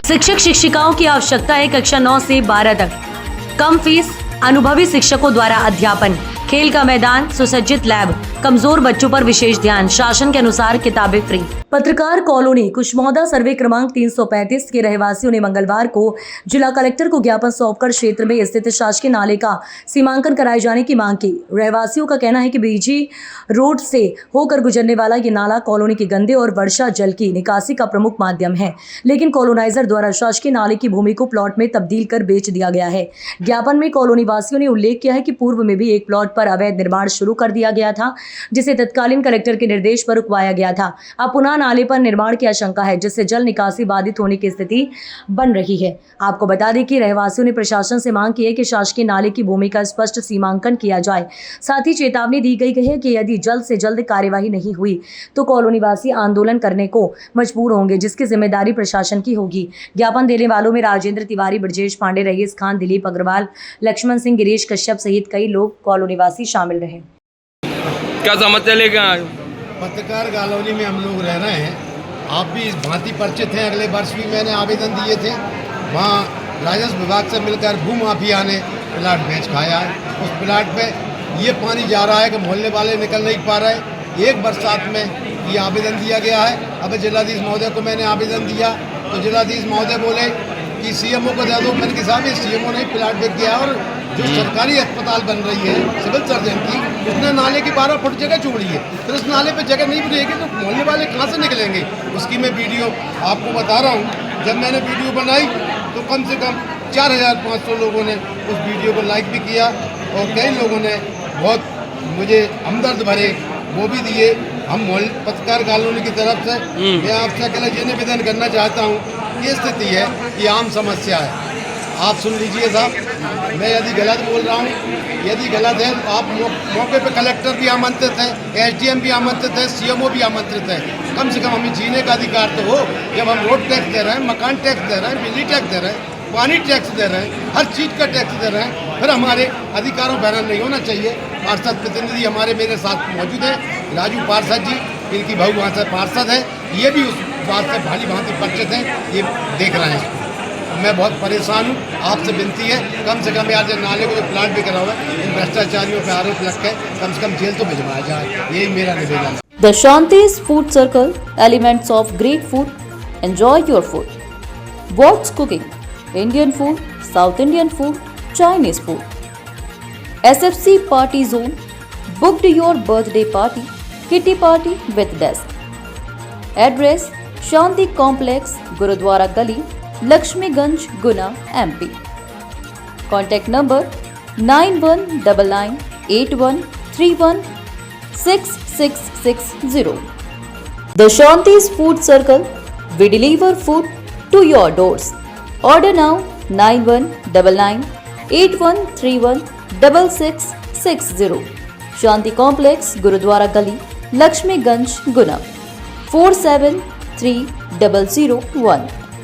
शिक्षक शिक्षिकाओं की आवश्यकता है कक्षा 9 से 12 तक। कम फीस, अनुभवी शिक्षकों द्वारा अध्यापन, खेल का मैदान, सुसज्जित लैब, कमजोर बच्चों पर विशेष ध्यान, शासन के अनुसार किताबें फ्री। पत्रकार कॉलोनी कुशमोदा सर्वे क्रमांक 335 के रहवासियों ने मंगलवार को जिला कलेक्टर को ज्ञापन सौंपकर क्षेत्र में स्थित शासकीय नाले का सीमांकन कराए जाने की मांग की। रहवासियों का कहना है कि बीजी रोड से होकर गुजरने वाला ये नाला कॉलोनी के गंदे और वर्षा जल की निकासी का प्रमुख माध्यम है, लेकिन कॉलोनाइजर द्वारा शासकीय नाले की भूमि को प्लॉट में तब्दील कर बेच दिया गया है। ज्ञापन में कॉलोनी वासियों ने उल्लेख किया है कि पूर्व में भी एक प्लॉट पर अवैध निर्माण शुरू कर दिया गया था, जिसे तत्कालीन कलेक्टर के निर्देश पर रुकवाया गया था। अब पुनः नाले पर निर्माण की आशंका है, जिससे जल निकासी बाधित होने की स्थिति बन रही है। आपको बता दें कि रहवासियों ने प्रशासन से मांग की है कि शासकीय नाले की भूमि का स्पष्ट सीमांकन किया जाए। साथ ही चेतावनी दी गई है कि यदि जल्द से जल्द कार्यवाही नहीं हुई तो कॉलोनी वासी आंदोलन करने को मजबूर होंगे, जिसकी जिम्मेदारी प्रशासन की होगी। ज्ञापन देने वालों में राजेंद्र तिवारी, ब्रजेश पांडे, रईस खान, दिलीप अग्रवाल, लक्ष्मण सिंह, गिरीश कश्यप सहित कई लोग कॉलोनी वासी शामिल रहे। क्या समस्या लेके आए? पत्रकार कॉलोनी में हम लोग रह रहे हैं। आप भी इस भांति परिचित हैं। अगले वर्ष भी मैंने आवेदन दिए थे। वहाँ राजस्व विभाग से मिलकर भू माफिया ने प्लाट बेच खाया है। उस प्लाट पे ये पानी जा रहा है कि मोहल्ले वाले निकल नहीं पा रहे। एक बरसात में ये आवेदन दिया गया है। अब जिलाधीश महोदय को मैंने आवेदन दिया तो जिलाधीश महोदय बोले कि सीएमओ को दे दो। मैंने कहा साहब ये सीएमओ ने प्लाट बेच गया और जो सरकारी अस्पताल बन रही है सिविल सर्जन की, उसने नाले की 12 फुट जगह छोड़ी है। फिर उस नाले पे जगह नहीं रहेगी तो मोहल्ले वाले कहाँ से निकलेंगे? उसकी मैं वीडियो आपको बता रहा हूँ। जब मैंने वीडियो बनाई तो कम से कम 4500 लोगों ने उस वीडियो को लाइक भी किया और कई लोगों ने बहुत मुझे हमदर्द भरे वो भी दिए। हम पत्रकार कॉलोनी की तरफ से मैं आपसे अकेला ये निवेदन करना चाहता हूँ। ये स्थिति है, ये आम समस्या है। आप सुन लीजिए साहब, मैं यदि गलत बोल रहा हूँ, यदि गलत है तो आप मौके पे कलेक्टर भी आमंत्रित है, एसडीएम भी आमंत्रित है, सीएमओ भी आमंत्रित है। कम से कम हमें जीने का अधिकार तो हो। जब हम रोड टैक्स दे रहे हैं, मकान टैक्स दे रहे हैं, बिजली टैक्स दे रहे हैं, पानी टैक्स दे रहे हैं, हर चीज़ का टैक्स दे रहे हैं, फिर हमारे अधिकारों पर नहीं होना चाहिए। पार्षद प्रतिनिधि हमारे मेरे साथ मौजूद हैं, राजू पार्षद जी, इनकी बहू वहाँ से पार्षद है, ये भी उस बात से भाली भांति परिचित हैं, ये देख रहे हैं। मैं बहुत परेशान हूँ। आपसे विनती है कम से कम यार नाले को जो प्लाट भी करा हुआ है, इन भ्रष्टाचारियों पर आरोप लग के कम से कम जेल तो भिजवाया जाए, यही मेरा निवेदन है। The Shanti's Food Circle, elements of great food. Enjoy your food. What's cooking? Indian food, South Indian food, Chinese food. SFC Party Zone. Booked your birthday party, kitty party with desk. Address: Shanti Complex, Gurudwara Gali, Lakshmiganj, Guna, MP. Contact number 919981316660. The Shanti's Food Circle. We deliver food to your doors. Order now 919981316660. Shanti Complex, Gurudwara Gali, Lakshmiganj, Guna. 473001.